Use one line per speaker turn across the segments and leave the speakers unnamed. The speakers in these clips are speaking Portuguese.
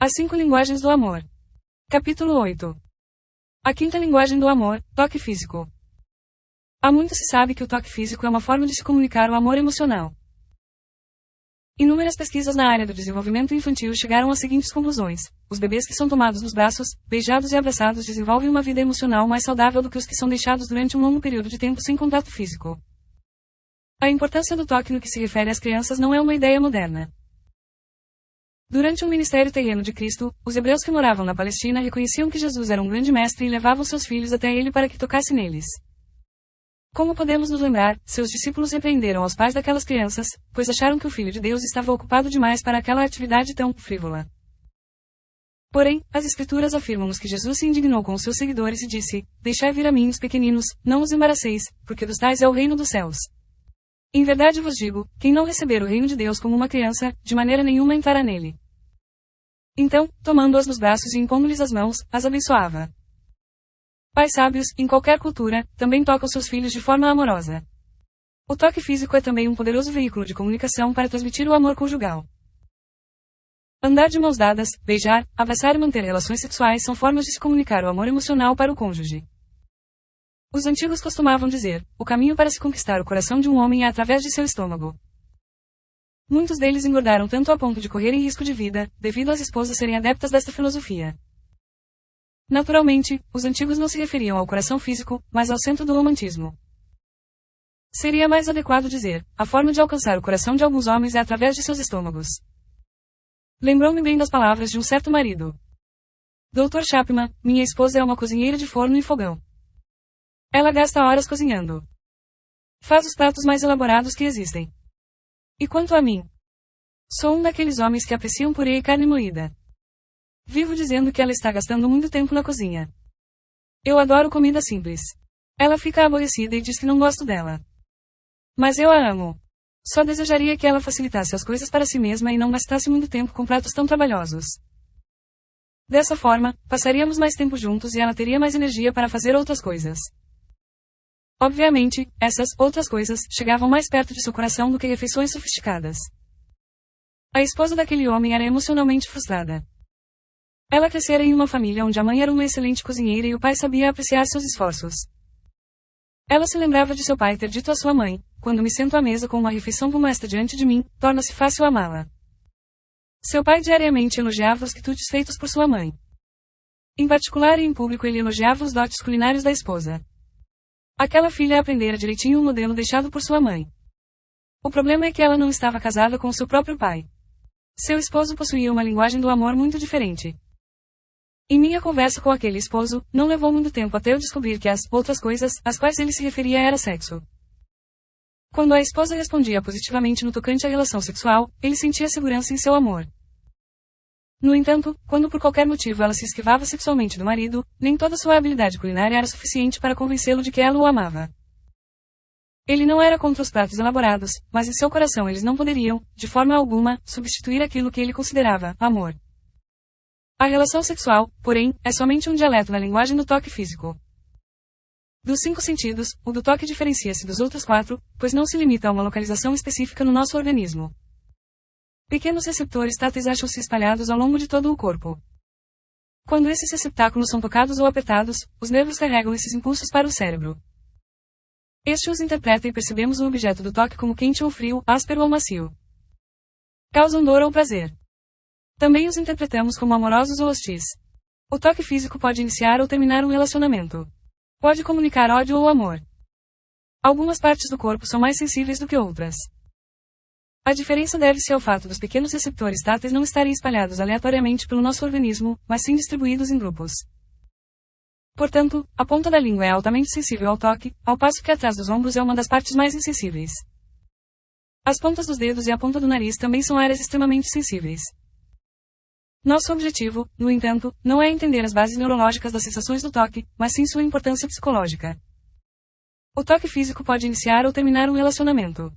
As 5 linguagens do amor. Capítulo 8. A quinta linguagem do amor, toque físico. Há muito se sabe que o toque físico é uma forma de se comunicar o amor emocional. Inúmeras pesquisas na área do desenvolvimento infantil chegaram às seguintes conclusões: os bebês que são tomados nos braços, beijados e abraçados desenvolvem uma vida emocional mais saudável do que os que são deixados durante um longo período de tempo sem contato físico. A importância do toque no que se refere às crianças não é uma ideia moderna. Durante o ministério terreno de Cristo, os hebreus que moravam na Palestina reconheciam que Jesus era um grande mestre e levavam seus filhos até ele para que tocasse neles. Como podemos nos lembrar, seus discípulos repreenderam aos pais daquelas crianças, pois acharam que o Filho de Deus estava ocupado demais para aquela atividade tão frívola. Porém, as Escrituras afirmam-nos que Jesus se indignou com os seus seguidores e disse: Deixai vir a mim os pequeninos, não os embaraceis, porque dos tais é o reino dos céus. Em verdade vos digo, quem não receber o reino de Deus como uma criança, de maneira nenhuma entrará nele. Então, tomando-as nos braços e impondo-lhes as mãos, as abençoava. Pais sábios, em qualquer cultura, também tocam seus filhos de forma amorosa. O toque físico é também um poderoso veículo de comunicação para transmitir o amor conjugal. Andar de mãos dadas, beijar, abraçar e manter relações sexuais são formas de se comunicar o amor emocional para o cônjuge. Os antigos costumavam dizer: o caminho para se conquistar o coração de um homem é através de seu estômago. Muitos deles engordaram tanto a ponto de correrem risco de vida, devido às esposas serem adeptas desta filosofia. Naturalmente, os antigos não se referiam ao coração físico, mas ao centro do romantismo. Seria mais adequado dizer: a forma de alcançar o coração de alguns homens é através de seus estômagos. Lembrou-me bem das palavras de um certo marido. Dr. Chapman, minha esposa é uma cozinheira de forno e fogão. Ela gasta horas cozinhando. Faz os pratos mais elaborados que existem. E quanto a mim? Sou um daqueles homens que apreciam purê e carne moída. Vivo dizendo que ela está gastando muito tempo na cozinha. Eu adoro comida simples. Ela fica aborrecida e diz que não gosto dela. Mas eu a amo. Só desejaria que ela facilitasse as coisas para si mesma e não gastasse muito tempo com pratos tão trabalhosos. Dessa forma, passaríamos mais tempo juntos e ela teria mais energia para fazer outras coisas. Obviamente, essas outras coisas chegavam mais perto de seu coração do que refeições sofisticadas. A esposa daquele homem era emocionalmente frustrada. Ela crescera em uma família onde a mãe era uma excelente cozinheira e o pai sabia apreciar seus esforços. Ela se lembrava de seu pai ter dito à sua mãe: quando me sento à mesa com uma refeição como esta diante de mim, torna-se fácil amá-la. Seu pai diariamente elogiava os quitutes feitos por sua mãe. Em particular e em público ele elogiava os dotes culinários da esposa. Aquela filha aprendera direitinho o modelo deixado por sua mãe. O problema é que ela não estava casada com seu próprio pai. Seu esposo possuía uma linguagem do amor muito diferente. Em minha conversa com aquele esposo, não levou muito tempo até eu descobrir que as outras coisas, às quais ele se referia, era sexo. Quando a esposa respondia positivamente no tocante à relação sexual, ele sentia segurança em seu amor. No entanto, quando por qualquer motivo ela se esquivava sexualmente do marido, nem toda sua habilidade culinária era suficiente para convencê-lo de que ela o amava. Ele não era contra os pratos elaborados, mas em seu coração eles não poderiam, de forma alguma, substituir aquilo que ele considerava amor. A relação sexual, porém, é somente um dialeto na linguagem do toque físico. Dos 5 sentidos, o do toque diferencia-se dos outros 4, pois não se limita a uma localização específica no nosso organismo. Pequenos receptores táteis acham-se espalhados ao longo de todo o corpo. Quando esses receptáculos são tocados ou apertados, os nervos carregam esses impulsos para o cérebro. Este os interpreta e percebemos o objeto do toque como quente ou frio, áspero ou macio. Causam dor ou prazer. Também os interpretamos como amorosos ou hostis. O toque físico pode iniciar ou terminar um relacionamento. Pode comunicar ódio ou amor. Algumas partes do corpo são mais sensíveis do que outras. A diferença deve-se ao fato dos pequenos receptores táteis não estarem espalhados aleatoriamente pelo nosso organismo, mas sim distribuídos em grupos. Portanto, a ponta da língua é altamente sensível ao toque, ao passo que atrás dos ombros é uma das partes mais insensíveis. As pontas dos dedos e a ponta do nariz também são áreas extremamente sensíveis. Nosso objetivo, no entanto, não é entender as bases neurológicas das sensações do toque, mas sim sua importância psicológica. O toque físico pode iniciar ou terminar um relacionamento.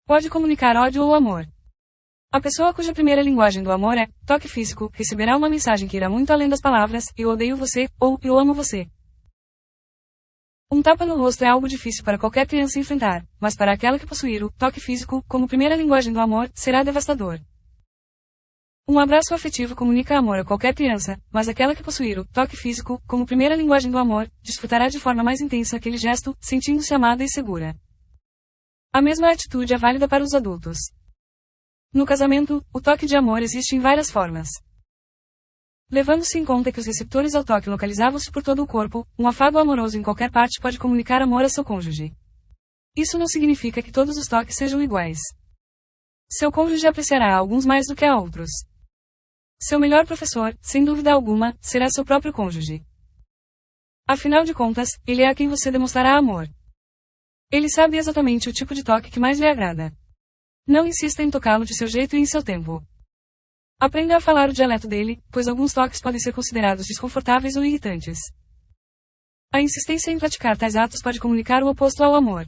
Pode comunicar ódio ou amor. A pessoa cuja primeira linguagem do amor é toque físico receberá uma mensagem que irá muito além das palavras "eu odeio você" ou "eu amo você". Um tapa no rosto é algo difícil para qualquer criança enfrentar, mas para aquela que possuir o toque físico como primeira linguagem do amor, será devastador. Um abraço afetivo comunica amor a qualquer criança, mas aquela que possuir o toque físico, como primeira linguagem do amor, desfrutará de forma mais intensa aquele gesto, sentindo-se amada e segura. A mesma atitude é válida para os adultos. No casamento, o toque de amor existe em várias formas. Levando-se em conta que os receptores ao toque localizavam-se por todo o corpo, um afago amoroso em qualquer parte pode comunicar amor a seu cônjuge. Isso não significa que todos os toques sejam iguais. Seu cônjuge apreciará alguns mais do que a outros. Seu melhor professor, sem dúvida alguma, será seu próprio cônjuge. Afinal de contas, ele é a quem você demonstrará amor. Ele sabe exatamente o tipo de toque que mais lhe agrada. Não insista em tocá-lo de seu jeito e em seu tempo. Aprenda a falar o dialeto dele, pois alguns toques podem ser considerados desconfortáveis ou irritantes. A insistência em praticar tais atos pode comunicar o oposto ao amor.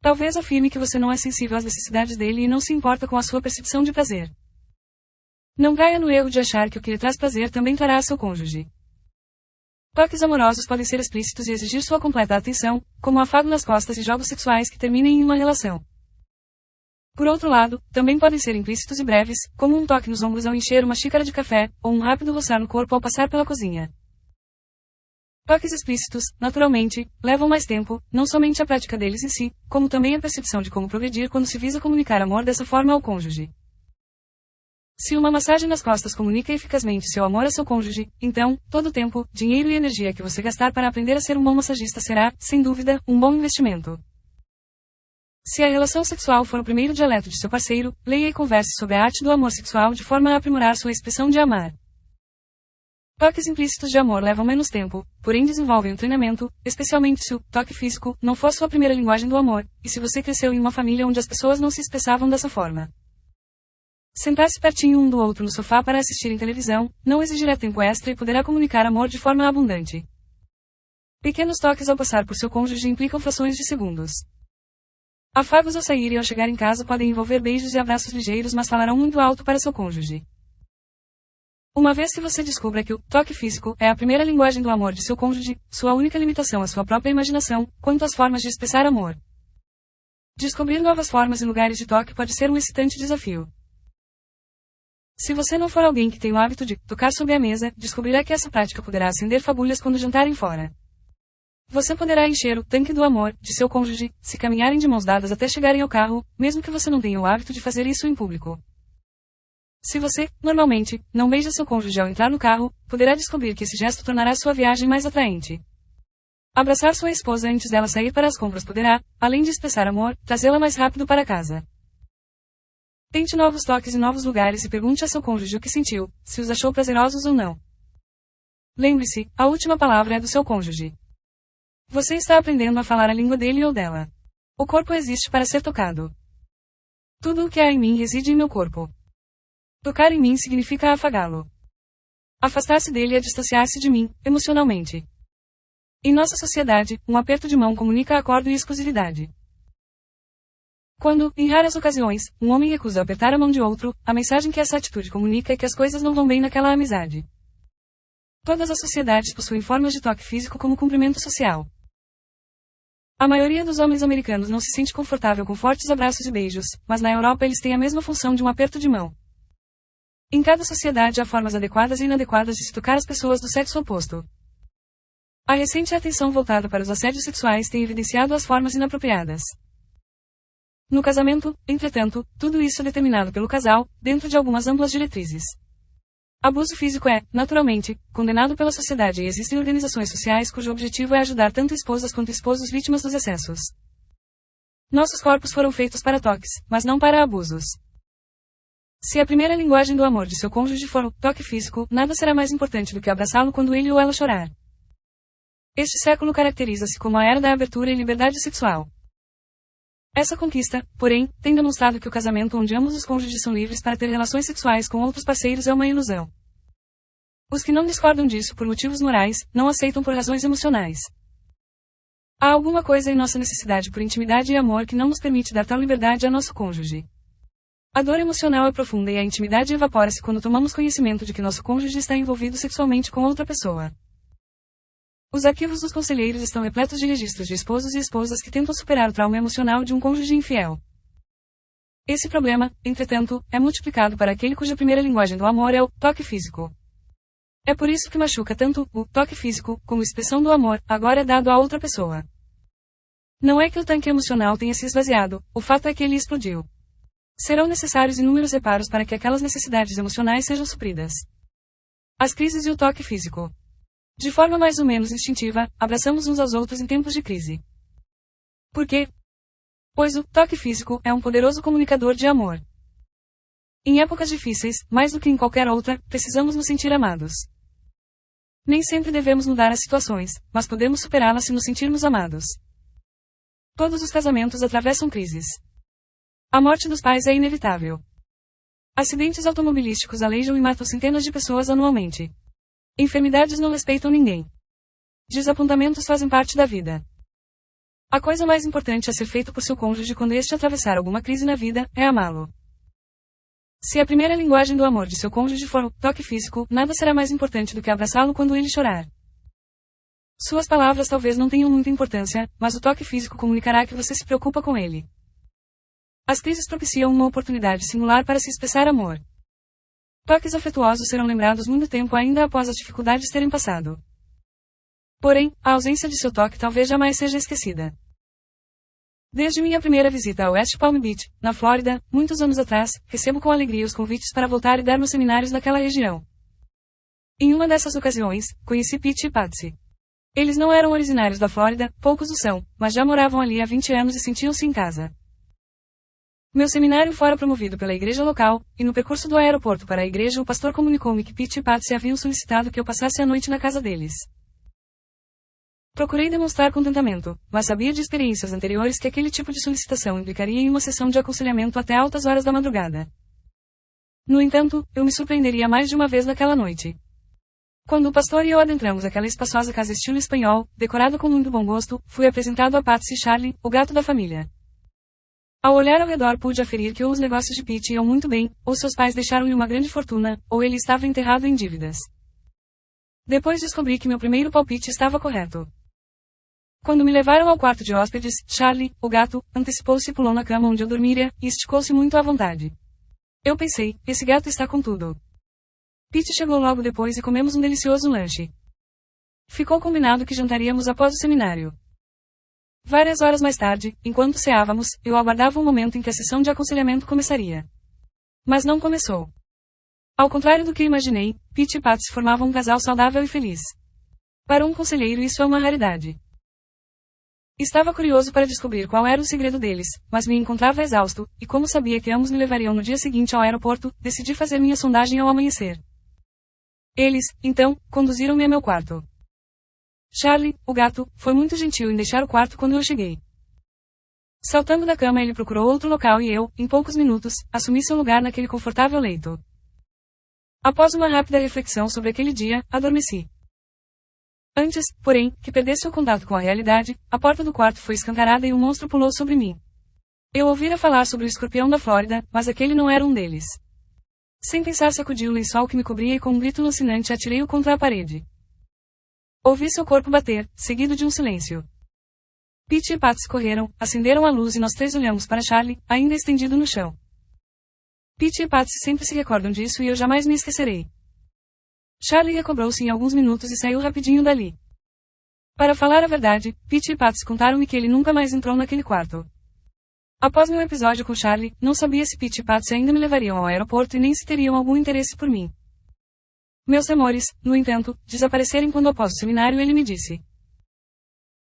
Talvez afirme que você não é sensível às necessidades dele e não se importa com a sua percepção de prazer. Não caia no erro de achar que o que lhe traz prazer também trará a seu cônjuge. Toques amorosos podem ser explícitos e exigir sua completa atenção, como afago nas costas e jogos sexuais que terminem em uma relação. Por outro lado, também podem ser implícitos e breves, como um toque nos ombros ao encher uma xícara de café, ou um rápido roçar no corpo ao passar pela cozinha. Toques explícitos, naturalmente, levam mais tempo, não somente a prática deles em si, como também a percepção de como progredir quando se visa comunicar amor dessa forma ao cônjuge. Se uma massagem nas costas comunica eficazmente seu amor a seu cônjuge, então, todo o tempo, dinheiro e energia que você gastar para aprender a ser um bom massagista será, sem dúvida, um bom investimento. Se a relação sexual for o primeiro dialeto de seu parceiro, leia e converse sobre a arte do amor sexual de forma a aprimorar sua expressão de amar. Toques implícitos de amor levam menos tempo, porém desenvolvem um treinamento, especialmente se o toque físico não for sua primeira linguagem do amor, e se você cresceu em uma família onde as pessoas não se expressavam dessa forma. Sentar-se pertinho um do outro no sofá para assistir em televisão, não exigirá tempo extra e poderá comunicar amor de forma abundante. Pequenos toques ao passar por seu cônjuge implicam frações de segundos. Afagos ao sair e ao chegar em casa podem envolver beijos e abraços ligeiros, mas falarão muito alto para seu cônjuge. Uma vez que você descubra que o toque físico é a primeira linguagem do amor de seu cônjuge, sua única limitação é sua própria imaginação, quanto às formas de expressar amor. Descobrir novas formas e lugares de toque pode ser um excitante desafio. Se você não for alguém que tem o hábito de tocar sob a mesa, descobrirá que essa prática poderá acender fagulhas quando jantarem fora. Você poderá encher o tanque do amor de seu cônjuge, se caminharem de mãos dadas até chegarem ao carro, mesmo que você não tenha o hábito de fazer isso em público. Se você, normalmente, não beija seu cônjuge ao entrar no carro, poderá descobrir que esse gesto tornará sua viagem mais atraente. Abraçar sua esposa antes dela sair para as compras poderá, além de expressar amor, trazê-la mais rápido para casa. Tente novos toques em novos lugares e pergunte a seu cônjuge o que sentiu, se os achou prazerosos ou não. Lembre-se, a última palavra é do seu cônjuge. Você está aprendendo a falar a língua dele ou dela. O corpo existe para ser tocado. Tudo o que há em mim reside em meu corpo. Tocar em mim significa afagá-lo. Afastar-se dele é distanciar-se de mim, emocionalmente. Em nossa sociedade, um aperto de mão comunica acordo e exclusividade. Quando, em raras ocasiões, um homem recusa apertar a mão de outro, a mensagem que essa atitude comunica é que as coisas não vão bem naquela amizade. Todas as sociedades possuem formas de toque físico como cumprimento social. A maioria dos homens americanos não se sente confortável com fortes abraços e beijos, mas na Europa eles têm a mesma função de um aperto de mão. Em cada sociedade há formas adequadas e inadequadas de se tocar as pessoas do sexo oposto. A recente atenção voltada para os assédios sexuais tem evidenciado as formas inapropriadas. No casamento, entretanto, tudo isso é determinado pelo casal, dentro de algumas amplas diretrizes. Abuso físico é, naturalmente, condenado pela sociedade e existem organizações sociais cujo objetivo é ajudar tanto esposas quanto esposos vítimas dos excessos. Nossos corpos foram feitos para toques, mas não para abusos. Se a primeira linguagem do amor de seu cônjuge for o toque físico, nada será mais importante do que abraçá-lo quando ele ou ela chorar. Este século caracteriza-se como a era da abertura e liberdade sexual. Essa conquista, porém, tem demonstrado que o casamento onde ambos os cônjuges são livres para ter relações sexuais com outros parceiros é uma ilusão. Os que não discordam disso por motivos morais, não aceitam por razões emocionais. Há alguma coisa em nossa necessidade por intimidade e amor que não nos permite dar tal liberdade a nosso cônjuge. A dor emocional é profunda e a intimidade evapora-se quando tomamos conhecimento de que nosso cônjuge está envolvido sexualmente com outra pessoa. Os arquivos dos conselheiros estão repletos de registros de esposos e esposas que tentam superar o trauma emocional de um cônjuge infiel. Esse problema, entretanto, é multiplicado para aquele cuja primeira linguagem do amor é o toque físico. É por isso que machuca tanto o toque físico, como expressão do amor, agora é dado a outra pessoa. Não é que o tanque emocional tenha se esvaziado, o fato é que ele explodiu. Serão necessários inúmeros reparos para que aquelas necessidades emocionais sejam supridas. As crises e o toque físico. De forma mais ou menos instintiva, abraçamos uns aos outros em tempos de crise. Por quê? Pois o toque físico é um poderoso comunicador de amor. Em épocas difíceis, mais do que em qualquer outra, precisamos nos sentir amados. Nem sempre devemos mudar as situações, mas podemos superá-las se nos sentirmos amados. Todos os casamentos atravessam crises. A morte dos pais é inevitável. Acidentes automobilísticos aleijam e matam centenas de pessoas anualmente. Enfermidades não respeitam ninguém. Desapontamentos fazem parte da vida. A coisa mais importante a ser feita por seu cônjuge quando este atravessar alguma crise na vida, é amá-lo. Se a primeira linguagem do amor de seu cônjuge for o toque físico, nada será mais importante do que abraçá-lo quando ele chorar. Suas palavras talvez não tenham muita importância, mas o toque físico comunicará que você se preocupa com ele. As crises propiciam uma oportunidade singular para se expressar amor. Toques afetuosos serão lembrados muito tempo ainda após as dificuldades terem passado. Porém, a ausência de seu toque talvez jamais seja esquecida. Desde minha primeira visita ao West Palm Beach, na Flórida, muitos anos atrás, recebo com alegria os convites para voltar e dar meus seminários naquela região. Em uma dessas ocasiões, conheci Pete e Patsy. Eles não eram originários da Flórida, poucos o são, mas já moravam ali há 20 anos e sentiam-se em casa. Meu seminário fora promovido pela igreja local, e no percurso do aeroporto para a igreja o pastor comunicou-me que Pete e Patsy haviam solicitado que eu passasse a noite na casa deles. Procurei demonstrar contentamento, mas sabia de experiências anteriores que aquele tipo de solicitação implicaria em uma sessão de aconselhamento até altas horas da madrugada. No entanto, eu me surpreenderia mais de uma vez naquela noite. Quando o pastor e eu adentramos aquela espaçosa casa estilo espanhol, decorada com muito bom gosto, fui apresentado a Patsy e Charlie, o gato da família. Ao olhar ao redor pude aferir que ou os negócios de Pete iam muito bem, ou seus pais deixaram-lhe uma grande fortuna, ou ele estava enterrado em dívidas. Depois descobri que meu primeiro palpite estava correto. Quando me levaram ao quarto de hóspedes, Charlie, o gato, antecipou-se e pulou na cama onde eu dormiria, e esticou-se muito à vontade. Eu pensei, esse gato está com tudo. Pete chegou logo depois e comemos um delicioso lanche. Ficou combinado que jantaríamos após o seminário. Várias horas mais tarde, enquanto ceávamos, eu aguardava o momento em que a sessão de aconselhamento começaria. Mas não começou. Ao contrário do que imaginei, Pete e Patsy formavam um casal saudável e feliz. Para um conselheiro isso é uma raridade. Estava curioso para descobrir qual era o segredo deles, mas me encontrava exausto, e como sabia que ambos me levariam no dia seguinte ao aeroporto, decidi fazer minha sondagem ao amanhecer. Eles, então, conduziram-me a meu quarto. Charlie, o gato, foi muito gentil em deixar o quarto quando eu cheguei. Saltando da cama ele procurou outro local e eu, em poucos minutos, assumi seu lugar naquele confortável leito. Após uma rápida reflexão sobre aquele dia, adormeci. Antes, porém, que perdesse o contato com a realidade, a porta do quarto foi escancarada e um monstro pulou sobre mim. Eu ouvira falar sobre o escorpião da Flórida, mas aquele não era um deles. Sem pensar sacudi o lençol que me cobria e com um grito lancinante atirei-o contra a parede. Ouvi seu corpo bater, seguido de um silêncio. Pete e Patsy correram, acenderam a luz e nós três olhamos para Charlie, ainda estendido no chão. Pete e Patsy sempre se recordam disso e eu jamais me esquecerei. Charlie recobrou-se em alguns minutos e saiu rapidinho dali. Para falar a verdade, Pete e Patsy contaram-me que ele nunca mais entrou naquele quarto. Após meu episódio com Charlie, não sabia se Pete e Patsy ainda me levariam ao aeroporto e nem se teriam algum interesse por mim. Meus temores, no entanto, desaparecerem quando após o seminário ele me disse: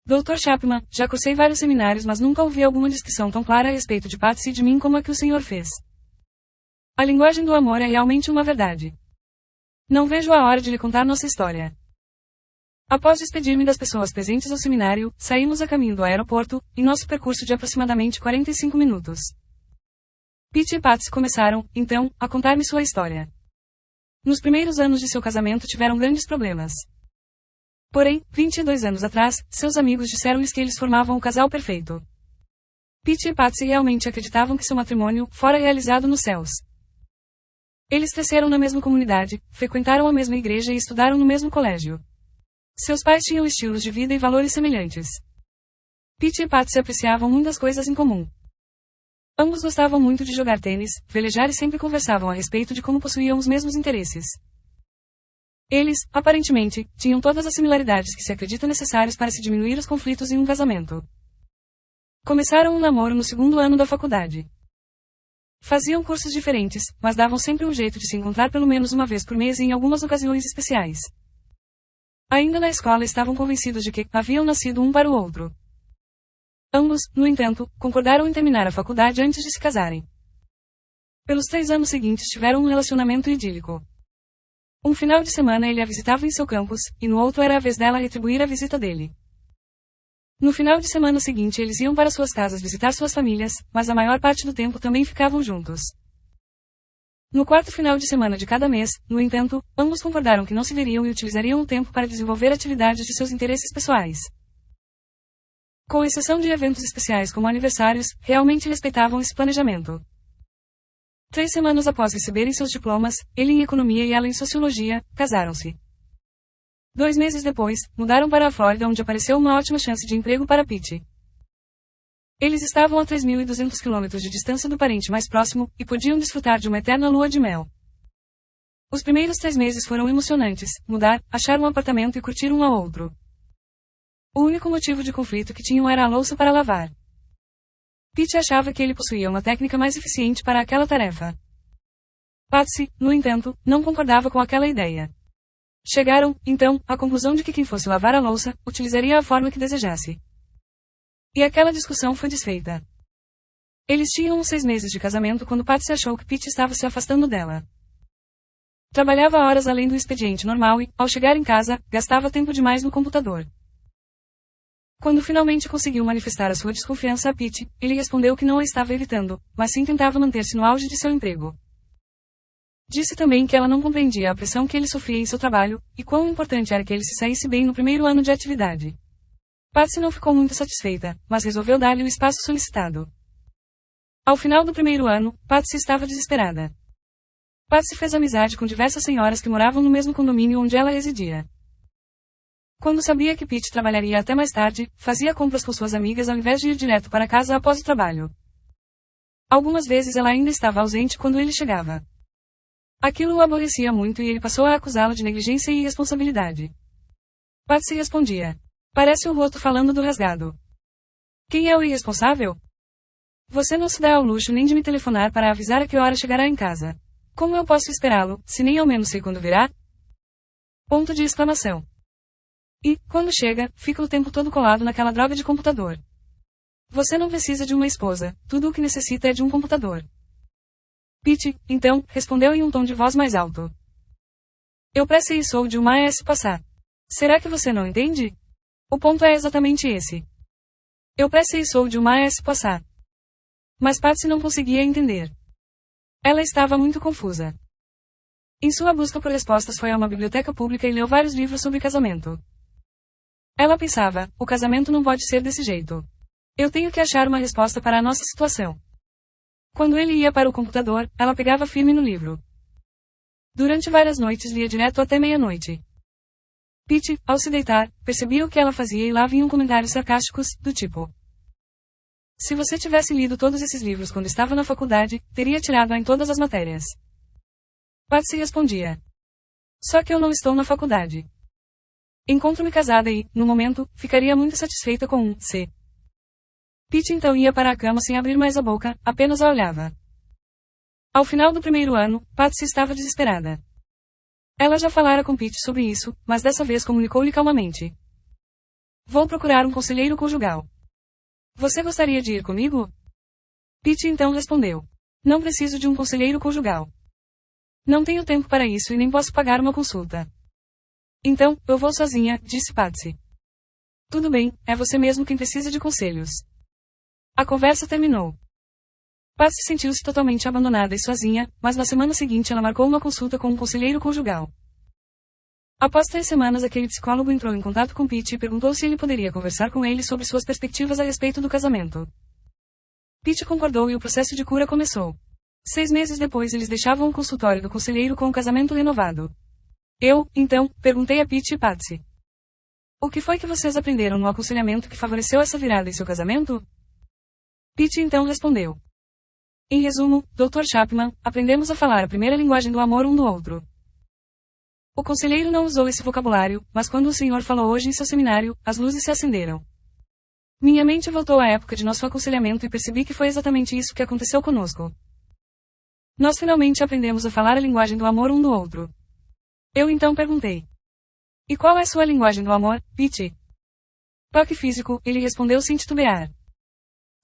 Dr. Chapman, já cursei vários seminários mas nunca ouvi alguma descrição tão clara a respeito de Patsy e de mim como a que o senhor fez. A linguagem do amor é realmente uma verdade. Não vejo a hora de lhe contar nossa história. Após despedir-me das pessoas presentes ao seminário, saímos a caminho do aeroporto, em nosso percurso de aproximadamente 45 minutos. Pete e Patsy começaram, então, a contar-me sua história. Nos primeiros anos de seu casamento tiveram grandes problemas. Porém, 22 anos atrás, seus amigos disseram-lhes que eles formavam o casal perfeito. Pete e Patsy realmente acreditavam que seu matrimônio fora realizado nos céus. Eles cresceram na mesma comunidade, frequentaram a mesma igreja e estudaram no mesmo colégio. Seus pais tinham estilos de vida e valores semelhantes. Pete e Patsy apreciavam muitas coisas em comum. Ambos gostavam muito de jogar tênis, velejar e sempre conversavam a respeito de como possuíam os mesmos interesses. Eles, aparentemente, tinham todas as similaridades que se acredita necessárias para se diminuir os conflitos em um casamento. Começaram um namoro no segundo ano da faculdade. Faziam cursos diferentes, mas davam sempre um jeito de se encontrar pelo menos uma vez por mês e em algumas ocasiões especiais. Ainda na escola estavam convencidos de que haviam nascido um para o outro. Ambos, no entanto, concordaram em terminar a faculdade antes de se casarem. Pelos 3 anos seguintes tiveram um relacionamento idílico. Um final de semana ele a visitava em seu campus, e no outro era a vez dela retribuir a visita dele. No final de semana seguinte eles iam para suas casas visitar suas famílias, mas a maior parte do tempo também ficavam juntos. No quarto final de semana de cada mês, no entanto, ambos concordaram que não se veriam e utilizariam o tempo para desenvolver atividades de seus interesses pessoais. Com exceção de eventos especiais como aniversários, realmente respeitavam esse planejamento. 3 semanas após receberem seus diplomas, ele em economia e ela em sociologia, casaram-se. 2 meses depois, mudaram para a Flórida onde apareceu uma ótima chance de emprego para Pete. Eles estavam a 3.200 quilômetros de distância do parente mais próximo, e podiam desfrutar de uma eterna lua de mel. Os primeiros 3 meses foram emocionantes: mudar, achar um apartamento e curtir um ao outro. O único motivo de conflito que tinham era a louça para lavar. Pete achava que ele possuía uma técnica mais eficiente para aquela tarefa. Patsy, no entanto, não concordava com aquela ideia. Chegaram, então, à conclusão de que quem fosse lavar a louça, utilizaria a forma que desejasse. E aquela discussão foi desfeita. Eles tinham uns 6 meses de casamento quando Patsy achou que Pete estava se afastando dela. Trabalhava horas além do expediente normal e, ao chegar em casa, gastava tempo demais no computador. Quando finalmente conseguiu manifestar a sua desconfiança a Pete, ele respondeu que não a estava evitando, mas sim tentava manter-se no auge de seu emprego. Disse também que ela não compreendia a pressão que ele sofria em seu trabalho, e quão importante era que ele se saísse bem no primeiro ano de atividade. Patsy não ficou muito satisfeita, mas resolveu dar-lhe o espaço solicitado. Ao final do primeiro ano, Patsy estava desesperada. Patsy fez amizade com diversas senhoras que moravam no mesmo condomínio onde ela residia. Quando sabia que Pete trabalharia até mais tarde, fazia compras com suas amigas ao invés de ir direto para casa após o trabalho. Algumas vezes ela ainda estava ausente quando ele chegava. Aquilo o aborrecia muito e ele passou a acusá-la de negligência e irresponsabilidade. Patsy respondia: "Parece o roto falando do rasgado. Quem é o irresponsável? Você não se dá ao luxo nem de me telefonar para avisar a que hora chegará em casa. Como eu posso esperá-lo, se nem ao menos sei quando virá?" Ponto de exclamação. E, quando chega, fica o tempo todo colado naquela droga de computador. Você não precisa de uma esposa, tudo o que necessita é de um computador. Pete, então, respondeu em um tom de voz mais alto. Eu prece e sou de uma AS passar. Será que você não entende? O ponto é exatamente esse. Eu prece e sou de uma AS passar. Mas Patsy não conseguia entender. Ela estava muito confusa. Em sua busca por respostas foi a uma biblioteca pública e leu vários livros sobre casamento. Ela pensava: o casamento não pode ser desse jeito. Eu tenho que achar uma resposta para a nossa situação. Quando ele ia para o computador, ela pegava firme no livro. Durante várias noites lia direto até meia-noite. Pete, ao se deitar, percebia o que ela fazia e lá vinham comentários sarcásticos, do tipo: se você tivesse lido todos esses livros quando estava na faculdade, teria tirado A em todas as matérias. Patsy respondia: só que eu não estou na faculdade. Encontro-me casada e, no momento, ficaria muito satisfeita com um C. Pete então ia para a cama sem abrir mais a boca, apenas a olhava. Ao final do primeiro ano, Patsy estava desesperada. Ela já falara com Pete sobre isso, mas dessa vez comunicou-lhe calmamente: vou procurar um conselheiro conjugal. Você gostaria de ir comigo? Pete então respondeu: não preciso de um conselheiro conjugal. Não tenho tempo para isso e nem posso pagar uma consulta. Então, eu vou sozinha, disse Patsy. Tudo bem, é você mesmo quem precisa de conselhos. A conversa terminou. Patsy sentiu-se totalmente abandonada e sozinha, mas na semana seguinte ela marcou uma consulta com um conselheiro conjugal. Após 3 semanas aquele psicólogo entrou em contato com Pete e perguntou se ele poderia conversar com ele sobre suas perspectivas a respeito do casamento. Pete concordou e o processo de cura começou. 6 meses depois eles deixavam o consultório do conselheiro com o casamento renovado. Eu, então, perguntei a Pete e Patsy: o que foi que vocês aprenderam no aconselhamento que favoreceu essa virada em seu casamento? Pete então respondeu: Em resumo, Dr. Chapman, aprendemos a falar a primeira linguagem do amor um do outro. O conselheiro não usou esse vocabulário, mas quando o senhor falou hoje em seu seminário, as luzes se acenderam. Minha mente voltou à época de nosso aconselhamento e percebi que foi exatamente isso que aconteceu conosco. Nós finalmente aprendemos a falar a linguagem do amor um do outro. Eu então perguntei: e qual é sua linguagem do amor, Pete? Toque físico, ele respondeu sem titubear.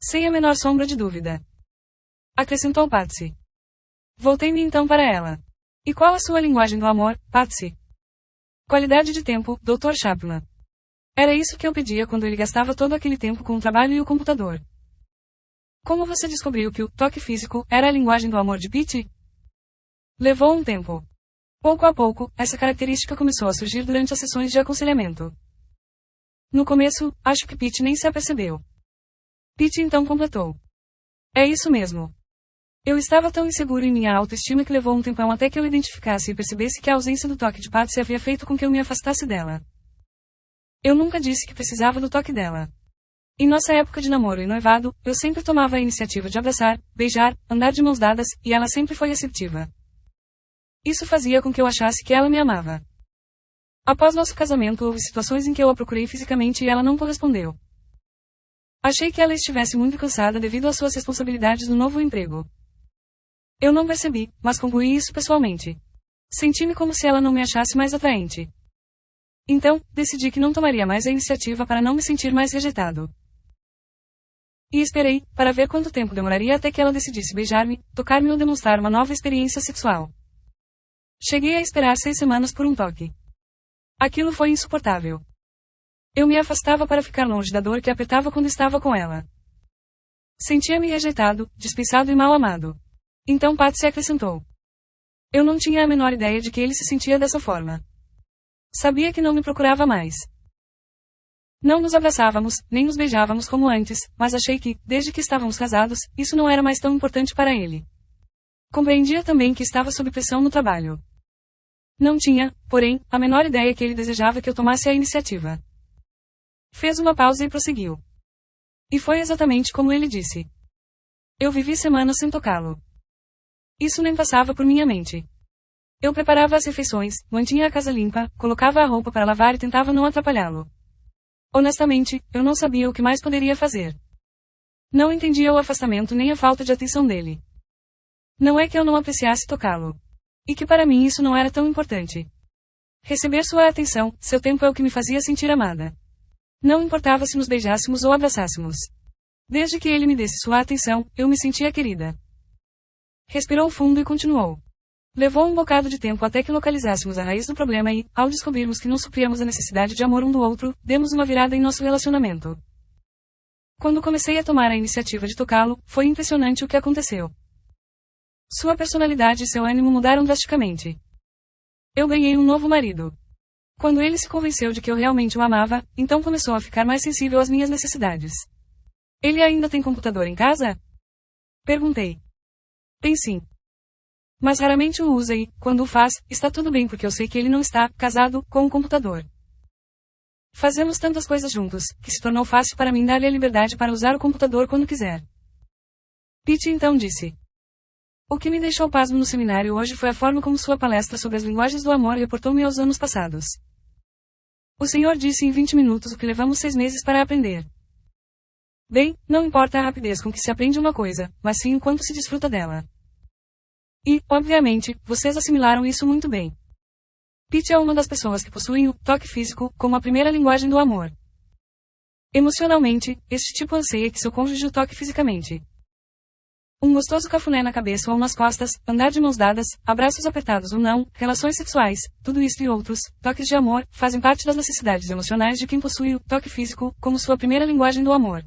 Sem a menor sombra de dúvida. Acrescentou Patsy. Voltei-me então para ela. E qual a sua linguagem do amor, Patsy? Qualidade de tempo, Dr. Chapman. Era isso que eu pedia quando ele gastava todo aquele tempo com o trabalho e o computador. Como você descobriu que o toque físico era a linguagem do amor de Pete? Levou um tempo. Pouco a pouco, essa característica começou a surgir durante as sessões de aconselhamento. No começo, acho que Pete nem se apercebeu. Pete então completou. É isso mesmo. Eu estava tão inseguro em minha autoestima que levou um tempão até que eu identificasse e percebesse que a ausência do toque de Patsy havia feito com que eu me afastasse dela. Eu nunca disse que precisava do toque dela. Em nossa época de namoro e noivado, eu sempre tomava a iniciativa de abraçar, beijar, andar de mãos dadas, e ela sempre foi receptiva. Isso fazia com que eu achasse que ela me amava. Após nosso casamento, houve situações em que eu a procurei fisicamente e ela não correspondeu. Achei que ela estivesse muito cansada devido às suas responsabilidades no novo emprego. Eu não percebi, mas concluí isso pessoalmente. Senti-me como se ela não me achasse mais atraente. Então, decidi que não tomaria mais a iniciativa para não me sentir mais rejeitado. E esperei, para ver quanto tempo demoraria até que ela decidisse beijar-me, tocar-me ou demonstrar uma nova experiência sexual. Cheguei a esperar 6 semanas por um toque. Aquilo foi insuportável. Eu me afastava para ficar longe da dor que apertava quando estava com ela. Sentia-me rejeitado, dispensado e mal amado. Então Patsy acrescentou. Eu não tinha a menor ideia de que ele se sentia dessa forma. Sabia que não me procurava mais. Não nos abraçávamos, nem nos beijávamos como antes, mas achei que, desde que estávamos casados, isso não era mais tão importante para ele. Compreendia também que estava sob pressão no trabalho. Não tinha, porém, a menor ideia que ele desejava que eu tomasse a iniciativa. Fez uma pausa e prosseguiu. E foi exatamente como ele disse. Eu vivi semanas sem tocá-lo. Isso nem passava por minha mente. Eu preparava as refeições, mantinha a casa limpa, colocava a roupa para lavar e tentava não atrapalhá-lo. Honestamente, eu não sabia o que mais poderia fazer. Não entendia o afastamento nem a falta de atenção dele. Não é que eu não apreciasse tocá-lo. E que para mim isso não era tão importante. Receber sua atenção, seu tempo é o que me fazia sentir amada. Não importava se nos beijássemos ou abraçássemos. Desde que ele me desse sua atenção, eu me sentia querida. Respirou fundo e continuou. Levou um bocado de tempo até que localizássemos a raiz do problema e, ao descobrirmos que não supríamos a necessidade de amor um do outro, demos uma virada em nosso relacionamento. Quando comecei a tomar a iniciativa de tocá-lo, foi impressionante o que aconteceu. Sua personalidade e seu ânimo mudaram drasticamente. Eu ganhei um novo marido. Quando ele se convenceu de que eu realmente o amava, então começou a ficar mais sensível às minhas necessidades. Ele ainda tem computador em casa? Perguntei. Tem sim. Mas raramente o usa e, quando o faz, está tudo bem porque eu sei que ele não está, casado, com o computador. Fazemos tantas coisas juntos, que se tornou fácil para mim dar-lhe a liberdade para usar o computador quando quiser. Pete então disse. O que me deixou pasmo no seminário hoje foi a forma como sua palestra sobre as linguagens do amor reportou-me aos anos passados. O senhor disse em 20 minutos o que levamos 6 meses para aprender. Bem, não importa a rapidez com que se aprende uma coisa, mas sim o quanto se desfruta dela. E, obviamente, vocês assimilaram isso muito bem. Pete é uma das pessoas que possuem o toque físico como a primeira linguagem do amor. Emocionalmente, este tipo anseia que seu cônjuge o toque fisicamente. Um gostoso cafuné na cabeça ou nas costas, andar de mãos dadas, abraços apertados ou não, relações sexuais, tudo isto e outros, toques de amor, fazem parte das necessidades emocionais de quem possui o toque físico como sua primeira linguagem do amor.